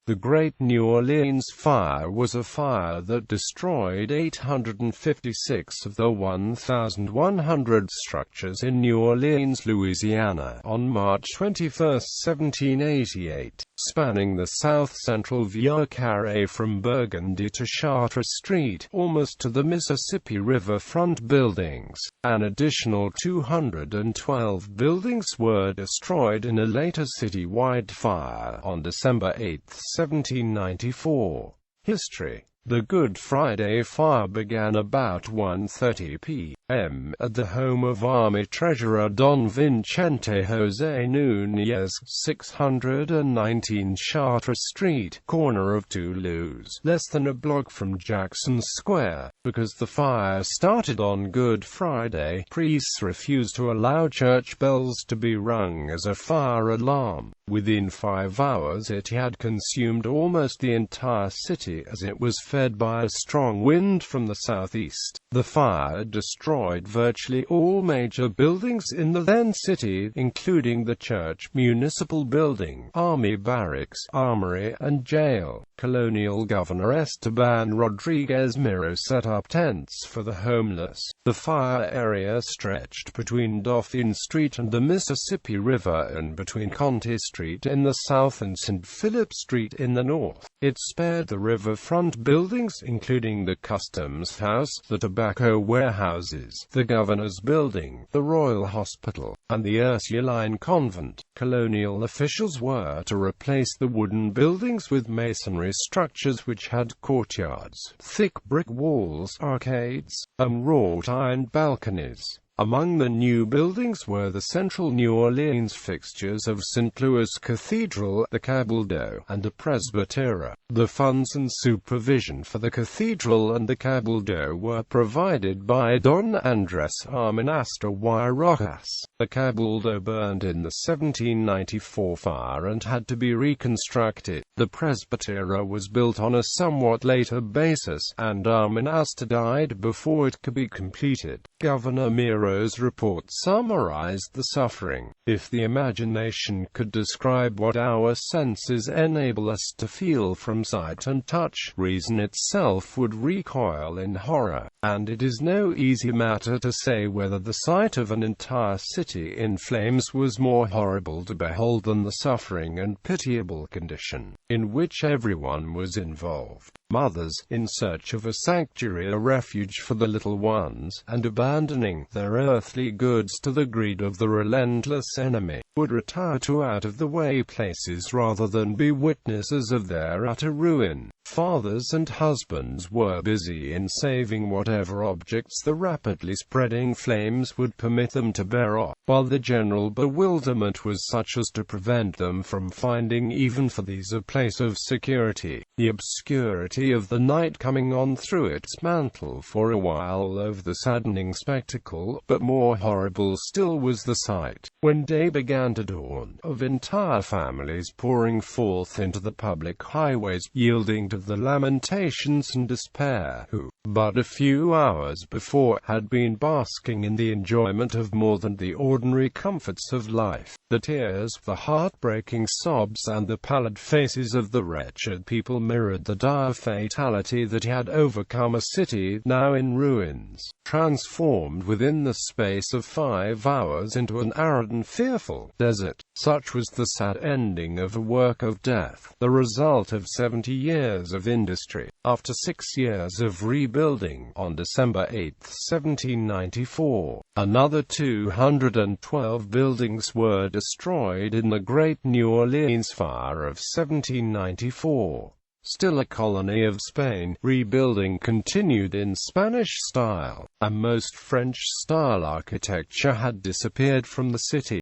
The Great New Orleans Fire was a fire that destroyed 856 of the 1,100 structures in New Orleans, Louisiana, on March 21, 1788, spanning the south-central Vieux Carré from Burgundy to Chartres Street, almost to the Mississippi River front buildings. An additional 212 buildings were destroyed in a later city-wide fire on December 8, 1794. History. The Good Friday Fire began about 1:30 p.m. at the home of Army Treasurer Don Vicente José Núñez, 619 Chartres Street, corner of Toulouse, less than a block from Jackson Square. Because the fire started on Good Friday, priests refused to allow church bells to be rung as a fire alarm. Within 5 hours it had consumed almost the entire city as it was fed by a strong wind from the southeast. The fire destroyed virtually all major buildings in the then city, including the church, municipal building, army barracks, armory, and jail. Colonial Governor Esteban Rodriguez Miro set up tents for the homeless. The fire area stretched between Dauphin Street and the Mississippi River and between Conte Street in the south and St. Philip Street in the north. It spared the riverfront buildings, including the Customs House, the tobacco warehouses, the Governor's Building, the Royal Hospital, and the Ursuline Convent. Colonial officials were to replace the wooden buildings with masonry structures which had courtyards, thick brick walls, arcades, and wrought iron balconies. Among the new buildings were the central New Orleans fixtures of St. Louis Cathedral, the Cabildo, and the Presbytera. The funds and supervision for the cathedral and the Cabildo were provided by Don Andrés Armenaster y Rojas. The Cabildo burned in the 1794 fire and had to be reconstructed. The Presbytera was built on a somewhat later basis, and Armenaster died before it could be completed. Governor Miro's report summarized the suffering. If the imagination could describe what our senses enable us to feel from sight and touch, reason itself would recoil in horror. And it is no easy matter to say whether the sight of an entire city in flames was more horrible to behold than the suffering and pitiable condition in which everyone was involved. Mothers, in search of a sanctuary, a refuge for the little ones, and abandoning their earthly goods to the greed of the relentless enemy, would retire to out-of-the-way places rather than be witnesses of their utter ruin. Fathers and husbands were busy in saving whatever objects the rapidly spreading flames would permit them to bear off, while the general bewilderment was such as to prevent them from finding even for these a place of security. The obscurity of the night coming on threw its mantle for a while over the saddening spectacle, but more horrible still was the sight, when day began to dawn, of entire families pouring forth into the public highways, yielding to the lamentations and despair, who, but a few hours before, had been basking in the enjoyment of more than the ordinary comforts of life. The tears, the heartbreaking sobs, and the pallid faces of the wretched people mirrored the dire fatality that had overcome a city now in ruins, transformed within the space of 5 hours into an arid and fearful desert. Such was the sad ending of a work of death, the result of 70 years of industry. After 6 years of rebuilding, on December 8, 1794, another 212 buildings were destroyed in the Great New Orleans Fire of 1794. Still a colony of Spain, rebuilding continued in Spanish style, and most French-style architecture had disappeared from the city.